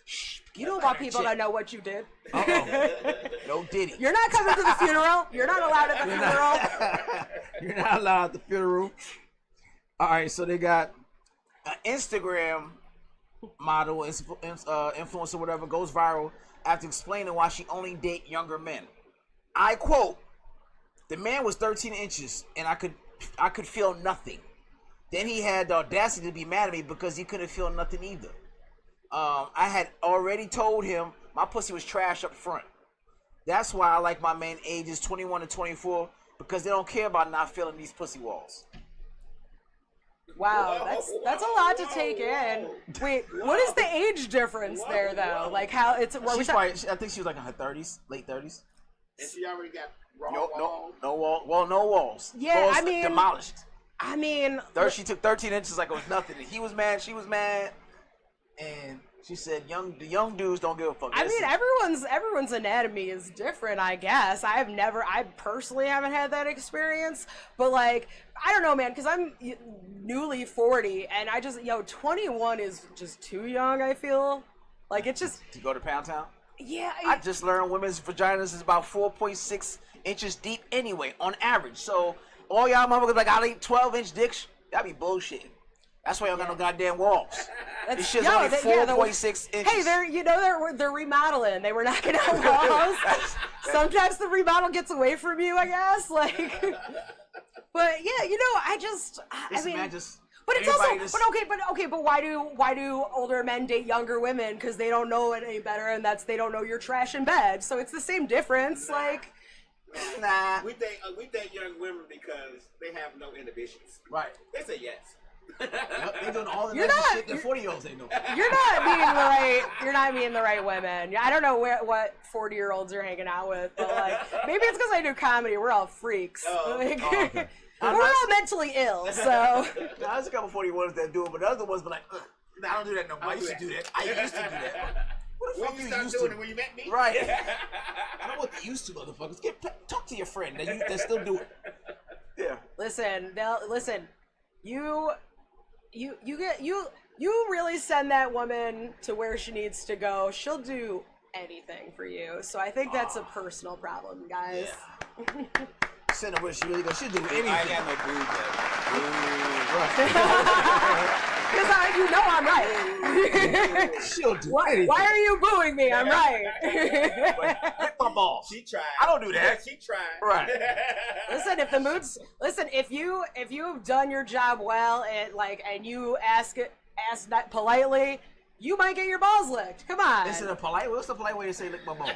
Shh, You don't want people to know what you did. No Diddy. You're not coming to the funeral. You're not allowed at the funeral. You're not allowed at the funeral. All right, so they got an Instagram model, influencer, whatever, goes viral after explaining why she only date younger men. I quote, "The man was 13 inches, and I could feel nothing. Then he had the audacity to be mad at me because he couldn't feel nothing either. I had already told him my pussy was trash up front. That's why I like my man ages 21 to 24 because they don't care about not feeling these pussy walls." Wow, that's a lot to take in. Wait, what is the age difference there though? Like how it's? She's probably, I think she was like in her 30s, late 30s. And she already got raw No wall. Well, no walls. Yeah, Walls I mean- demolished. I mean, She took 13 inches like it was nothing. He was mad. She was mad, and she said, the young dudes don't give a fuck." I mean, everyone's anatomy is different, I guess. I personally haven't had that experience, but like, I don't know, man, because I'm newly 40, and 21 is just too young. I feel like it's just to go to Pound Town. yeah. I just learned women's vaginas is about 4.6 inches deep anyway, on average. So all y'all motherfuckers like, I'll eat 12-inch dicks. Y'all be bullshitting. That's why y'all got no goddamn walls. This shit's only 4.6 inches. Hey, they're remodeling. They were knocking out walls. Sometimes the remodel gets away from you, I guess. Like, but yeah, I mean. But it's also, but why do older men date younger women? Because they don't know it any better, and they don't know you're trash in bed. So it's the same difference. Like, Nah. We date young women because they have no inhibitions. Right. They say yes. Yep, they doing all the You're nasty not- shit that 40-year-olds ain't doing. You're not meeting the right women. I don't know what 40-year-olds you're hanging out with, but like maybe it's because I do comedy. We're all freaks. Okay. We're all mentally ill, so. Now, there's a couple 40-year-olds that do it, but the other ones be like, ugh, nah, I don't do that no more. I used to do that. I used to do that. What the When fuck you you start used doing to? it when you met me? Right. I don't know what they used to, motherfuckers. Talk to your friend that still do it. Yeah. Listen, you really send that woman to where she needs to go. She'll do anything for you. So I think that's a personal problem, guys. Yeah. Send her where she really goes. She'll do anything. I ain't got no booze Because you know I'm right. She'll do anything. Why are you booing me? I'm right. Hit my balls. She tried. I don't do that. Yeah, she tried. Right. Listen, if you've done your job well and you ask that politely, you might get your balls licked. Come on. What's the polite way to say lick my balls?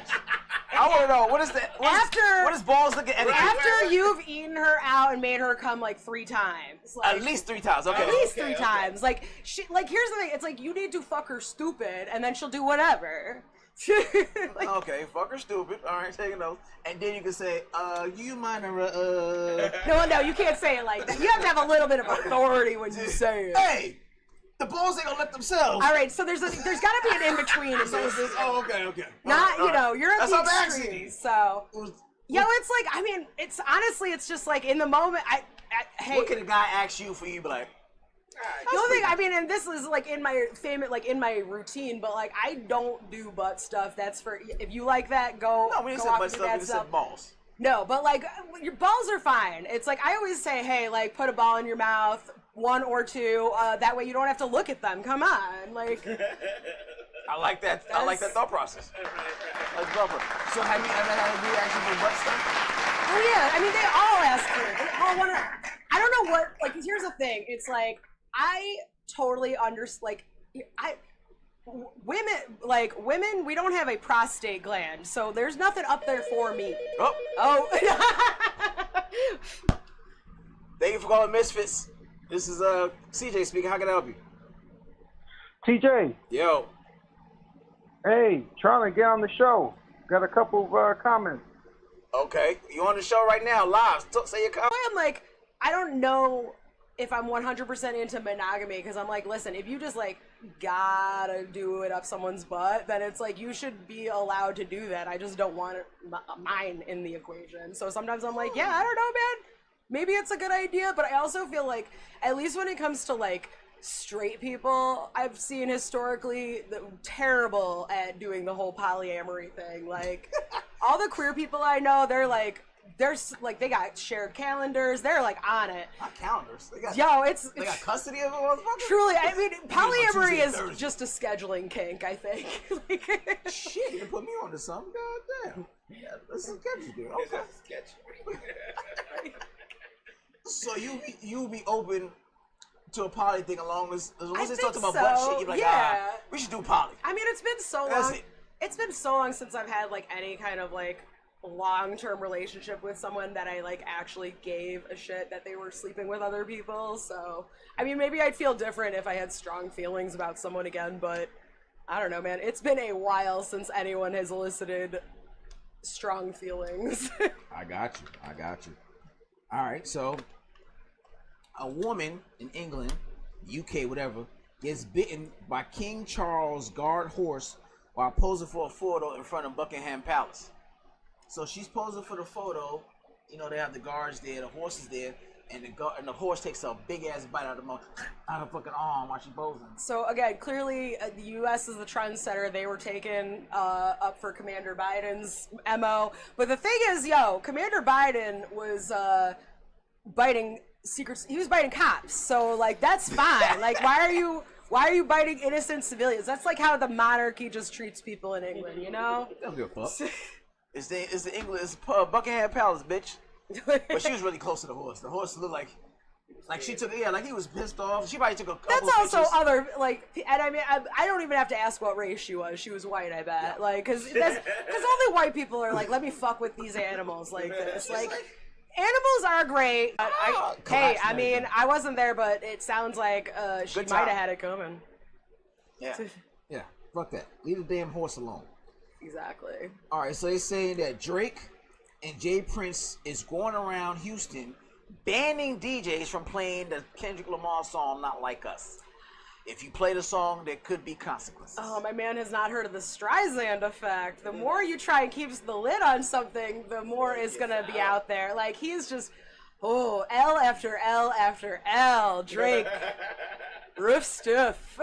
I want to know, what is balls looking at? After you've eaten her out and made her come like 3 times. Like, At least 3 times, okay. At least 3 times. Like here's the thing. It's like you need to fuck her stupid, and then she'll do whatever. Okay, fuck her stupid. All right, taking notes. And then you can say, you mind No, you can't say it like that. You have to have a little bit of authority when you say it. Hey, the balls ain't gonna let themselves. All right, so there's got to be an in between. Okay. Not All right. you're at That's the what I'm extremes. So it's like it's honestly it's just like in the moment. Hey, what can a guy ask you for you be like? the only thing and this is like in my routine, but like I don't do butt stuff. That's for if you like that, go. No, we didn't go say off butt and do stuff. that We said balls. No, but like your balls are fine. It's like I always say, hey, like put a ball in your mouth, 1 or 2. That way you don't have to look at them. Come on, like. I like that. I like that thought process. So have you ever had a reaction for butt stuff? Oh yeah, I mean they all ask for it. They all want to. I don't know what. Like, here's the thing. It's like I totally women. We don't have a prostate gland, so there's nothing up there for me. Oh. Thank you for calling Misfits. This is CJ speaking. How can I help you? TJ, Yo. hey, trying to get on the show. Got a couple of comments. Okay, you on the show right now, live. Say your comment. I'm like, I don't know if I'm 100% into monogamy because I'm like, listen, if you just like gotta do it up someone's butt, then it's like you should be allowed to do that. I just don't want mine in the equation. So sometimes I'm like, yeah, I don't know, man. Maybe it's a good idea, but I also feel like, at least when it comes to like straight people, I've seen historically terrible at doing the whole polyamory thing. Like all the queer people I know, they got shared calendars. They're like on it. Not calendars. They got custody of a motherfucker. Truly, I mean, polyamory Tuesday, is Thursday. just a scheduling kink, I think. Shit, you put me on to something. God damn. Yeah, this is sketchy, dude. Okay. So you be open to a poly thing as long as they start talking about butt shit, you're like, yeah. We should do poly. I mean, it's been so That's long. It's been so long since I've had like any kind of like long-term relationship with someone that I like actually gave a shit that they were sleeping with other people. So, I mean, maybe I'd feel different if I had strong feelings about someone again, but I don't know, man. It's been a while since anyone has elicited strong feelings. I got you. All right, so a woman in England, UK, whatever, gets bitten by King Charles' guard horse while posing for a photo in front of Buckingham Palace. So she's posing for the photo. You know, they have the guards there, the horse is there, and the horse takes a big ass bite out of her fucking arm while she's posing. So again, clearly the U.S. is the trendsetter. They were taken up for Commander Biden's MO. But the thing is, Commander Biden was biting secrets. He was biting cops. So like that's fine. Like why are you biting innocent civilians? That's like how the monarchy just treats people in England, you know? Don't give a fuck. It's Buckingham Palace, bitch. But she was really close to the horse. The horse looked like she took like he was pissed off. She probably took a couple. That's also pictures. other and I mean I don't even have to ask what race she was. She was white, I bet. Like because only white people are like, let me fuck with these animals like this. Like Animals are great. But hey, collapse I mean, maybe. I wasn't there, but it sounds like she Good might have time. had it coming. Yeah. Yeah. Fuck that. Leave the damn horse alone. Exactly. All right, so they're saying that Drake and Jay Prince is going around Houston banning DJs from playing the Kendrick Lamar song "Not Like Us." If you play the song, there could be consequences. Oh, my man has not heard of the Streisand effect. The more you try and keep the lid on something, the more is gonna be out there. Like, he's just, L after L after L. Drake, rough stuff.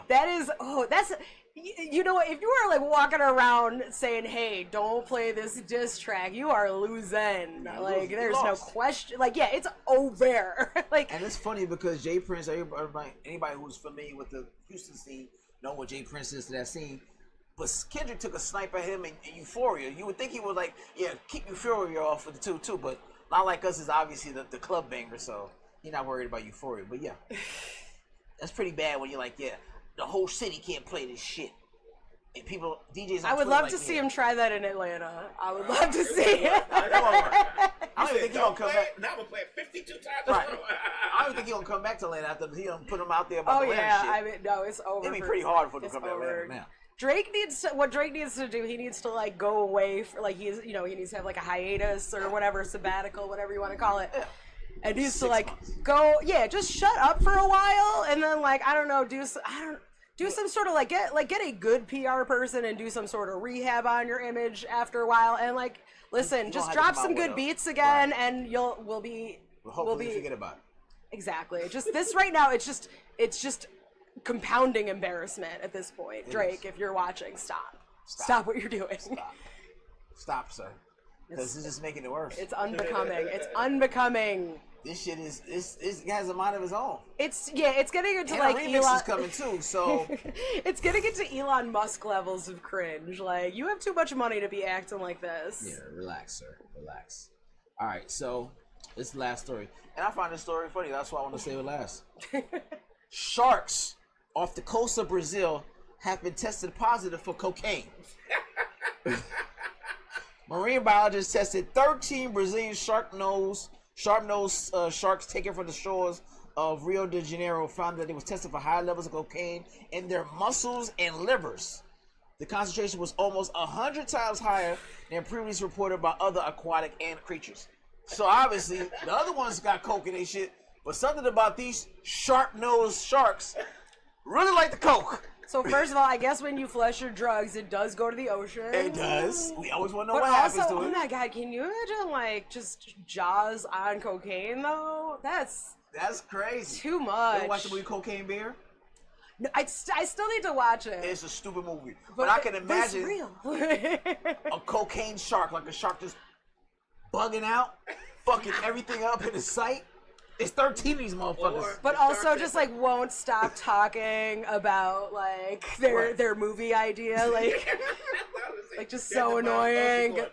That is, that's, you know what? If you are like walking around saying, "Hey, don't play this diss track," you are losing. Like, there's no question. Like, yeah, it's over. Like, and it's funny because Jay Prince, anybody who's familiar with the Houston scene know what Jay Prince is to that scene. But Kendrick took a snipe at him in Euphoria. You would think he was like, yeah, keep Euphoria off of the two too, but Not Like Us is obviously the club banger, so you're not worried about Euphoria. But yeah, that's pretty bad when you're like, yeah, the whole city can't play this shit. And people, DJs. I would love to see him try that in Atlanta. I would love to see it. I don't even think he's gonna come back. Now I'm gonna play it 52 times. Right. I don't even think he's gonna come back to Atlanta after he done put him out there about the Atlanta shit. I mean, no, it's over. It'd be pretty hard for him to come to over. Atlanta now. Drake needs to do. He needs to like go away for like he needs to have like a hiatus or whatever, sabbatical, whatever you want to call it. Yeah. And needs to 6 like months. go, just shut up for a while, and then like I don't know, do some sort of get a good PR person and do some sort of rehab on your image after a while, and like listen, just have to drop come some out with good a- beats again, right. and hopefully We'll forget about it. exactly. Just this right now, it's just compounding embarrassment at this point. Drake, if you're watching, stop what you're doing. Stop, sir. Because it's just making it worse. It's unbecoming. It's unbecoming. This shit it has a mind of its own. It's getting into And like a remix Elon. is coming too, so It's getting into Elon Musk levels of cringe. Like, you have too much money to be acting like this. yeah, relax, sir. Relax. All right, so this is the last story, and I find this story funny. That's why I want to save it last. Sharks off the coast of Brazil have been tested positive for cocaine. Marine biologists tested 13 Brazilian sharp-nosed sharks taken from the shores of Rio de Janeiro, found that they was tested for high levels of cocaine in their muscles and livers. The concentration was almost 100 times higher than previously reported by other aquatic ant creatures. So obviously, the other ones got coke in their shit, but something about these sharp-nosed sharks really like the coke. So first of all, I guess when you flush your drugs, it does go to the ocean. It does. We always want to know But what happens also, to oh it. my god, can you imagine like just Jaws on cocaine though? That's That's crazy. too You much. ever watch the movie Cocaine Bear? No, I still need to watch it. It's a stupid movie. But I can imagine But it's real. a cocaine shark, like a shark just bugging out, fucking everything up in his sight. It's 13 of these motherfuckers. But also just like won't stop talking about like their movie idea, like just so annoying. Man,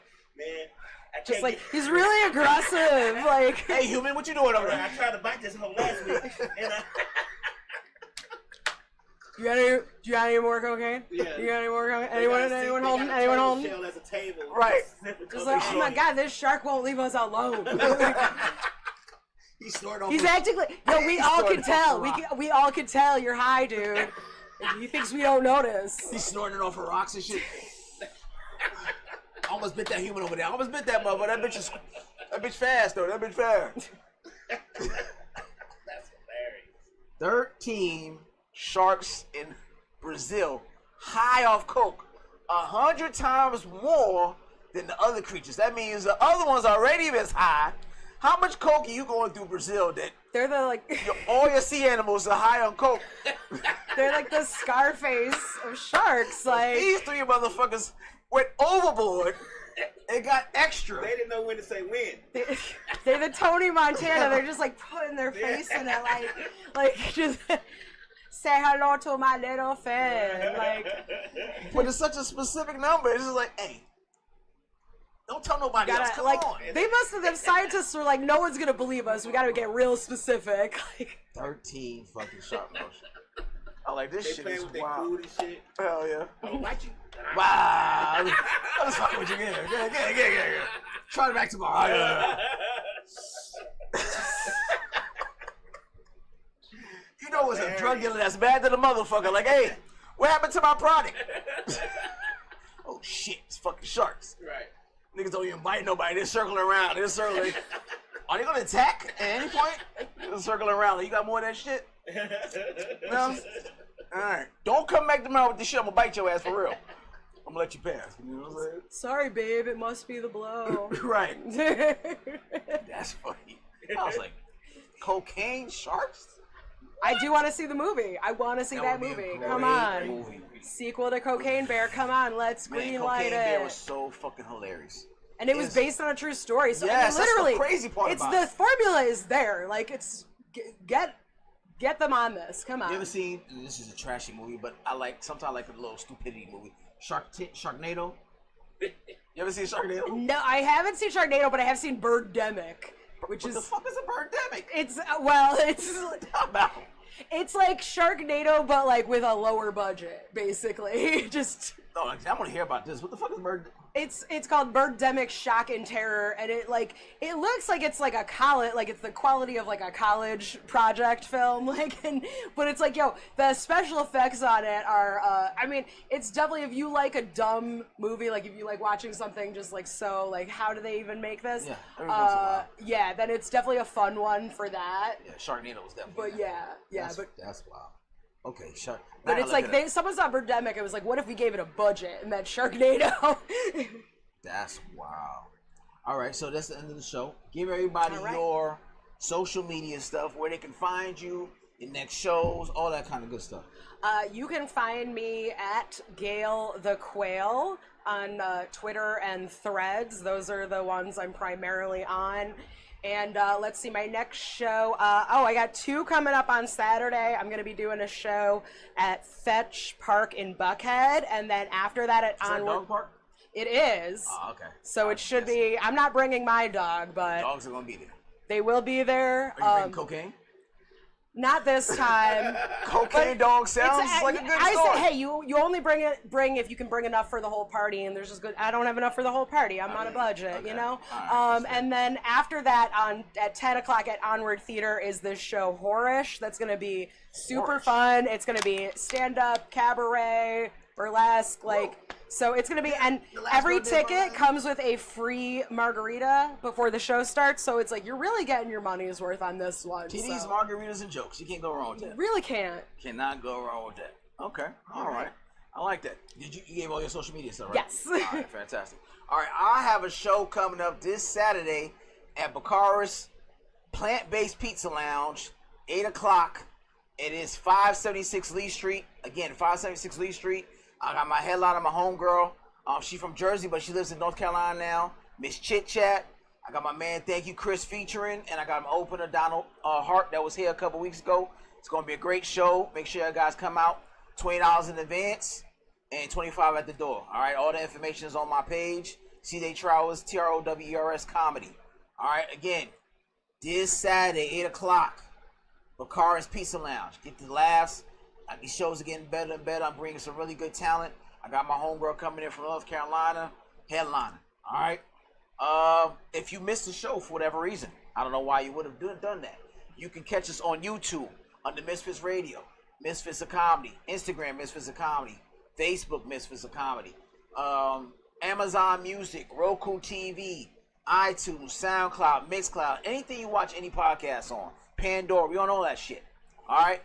I Just can't like get- he's really aggressive. Like Hey, human, what you doing over I there? tried to bite this whole last week, and do you got any more cocaine? Yeah. You got any more cocaine? they got a Anyone seat- holding? they got a Anyone turtle holding? shell as a table. Right. Just like, oh my god, this shark won't leave us alone. He's snorting off. He's acting like we He's all snorting can off tell. a rock. We all can tell you're high, dude. He thinks we don't notice. He's snorting off of rocks and shit. I almost bit that human over there. I almost bit that motherfucker. That bitch fast though. That bitch fast. That's hilarious. 13 sharks in Brazil high off coke, 100 times more than the other creatures. That means the other ones already as high. How much coke are you going through Brazil that They're the like all your sea animals are high on coke? they're like the Scarface of sharks. Like These three motherfuckers went overboard and got extra. They didn't know when to say when. they're the Tony Montana. They're just like putting their face in it, like just say hello to my little fan. Like But it's such a specific number. It's just like, hey, don't tell nobody else. Come on. they must have. The scientists were like, no one's gonna believe us. We gotta get real specific. Like, 13 fucking shark nose. I'm like, this They shit playing is with their wild. food and shit. Hell yeah. I don't like you. Wow. I'm just fucking with you. Get. Try it back tomorrow. You know it's a drug dealer that's bad to the motherfucker. Like, hey, what happened to my product? Oh shit, it's fucking sharks. Right. Niggas don't even bite nobody. They're circling around. They're circling. Are they gonna attack at any point? They're circling around. Like, you got more of that shit? No? Alright. Don't come back tomorrow with this shit. I'm gonna bite your ass for real. I'm gonna let you pass. You know what I'm saying? Sorry, babe. It must be the blow. Right. That's funny. I was like, cocaine sharks? I do want to see the movie. I want to see that would be a movie. great Come on. movie. Sequel to Cocaine Bear. Come on. Let's green light Cocaine it. Bear was so fucking hilarious. And it was based on a true story. So Yes, I mean, literally, that's the crazy part it's about the it. formula is there. Like it's get them on this. Come on. You ever seen? This is a trashy movie, but sometimes I like a little stupidity movie. Sharknado. You ever seen Sharknado? No, I haven't seen Sharknado, but I have seen Birdemic, which What is the fuck is a birdemic? it's About. it's like Sharknado, but like with a lower budget, basically. Just. No, I want to hear about this. What the fuck is bird? It's called Birdemic Shock and Terror, and it looks like it's like a college, like it's the quality of like a college project film, but it's like, yo, the special effects on it are, I mean, it's definitely, if you like a dumb movie, like if you like watching something just like, so like, how do they even make this? Yeah, every once in a while. Yeah, then it's definitely a fun one for that. Yeah, Sharknado was definitely. But yeah, that's wild. Okay, Shark. But it's like someone saw Birdemic. It was like, what if we gave it a budget and that Sharknado? That's wow. All right, so that's the end of the show. Give everybody your social media stuff, where they can find you, your next shows, all that kind of good stuff. You can find me at Gayle the Quail on Twitter and Threads. Those are the ones I'm primarily on. And let's see, my next show. I got 2 coming up on Saturday. I'm going to be doing a show at Fetch Park in Buckhead. And then after that at Is that dog park? It is. Oh, okay. So it should be. I'm not bringing my dog, but Dogs are going to be there. they will be there. Are you bringing cocaine? Not this time. Cocaine dog sounds like a good I story. say, hey, you only bring if you can bring enough for the whole party, and there's just good. I don't have enough for the whole party. I'm on a budget, okay. you know. All right, and then after that, at 10 o'clock at Onward Theater is this show Horish. That's gonna be super fun. It's gonna be stand up, cabaret, burlesque, So it's gonna be, and every ticket comes with a free margarita before the show starts. So it's like you're really getting your money's worth on this one. TDs, margaritas, and jokes. You can't go wrong with that. Really can't. Cannot go wrong with that. Okay, all right. I like that. You gave all your social media stuff, right? Yes. All right, fantastic. All right, I have a show coming up this Saturday at Baccaris Plant-Based Pizza Lounge, 8 o'clock. It is 576 Lee Street. Again, 576 Lee Street. I got my headliner, my homegirl. She's from Jersey, but she lives in North Carolina now. Miss Chit Chat. I got my man, Thank You, Chris, featuring. And I got my opener, Donald Hart, that was here a couple weeks ago. It's going to be a great show. Make sure you guys come out. $20 in advance and $25 at the door. All right, all the information is on my page. CJ Trowers, TROWERS Comedy. All right, again, this Saturday, 8 o'clock, Baccaris Pizza Lounge. Get the laughs. These shows are getting better and better. I'm bringing some really good talent. I got my homegirl coming in from North Carolina, headliner. All right. If you missed the show for whatever reason, I don't know why you would have done that. You can catch us on YouTube under Misfits Radio, Misfits of Comedy, Instagram Misfits of Comedy, Facebook Misfits of Comedy, Amazon Music, Roku TV, iTunes, SoundCloud, Mixcloud, anything you watch any podcast on, Pandora, we on all that shit. All right.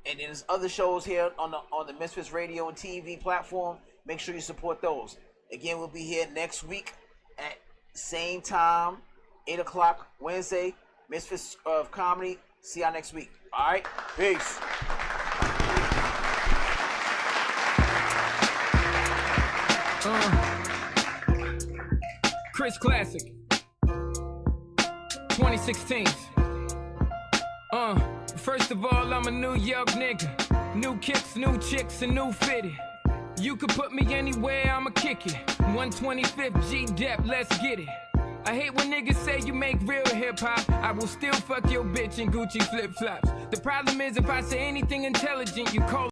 And then there's other shows here on the Misfits Radio and TV platform. Make sure you support those. Again, we'll be here next week at same time, 8 o'clock Wednesday. Misfits of Comedy. See y'all next week. All right? Peace. Chris Classic 2016. First of all, I'm a New York nigga. New kicks, new chicks, and new fitted. You could put me anywhere, I'ma kick it. 125th G-Dep, let's get it. I hate when niggas say you make real hip-hop. I will still fuck your bitch in Gucci flip-flops. The problem is if I say anything intelligent, you call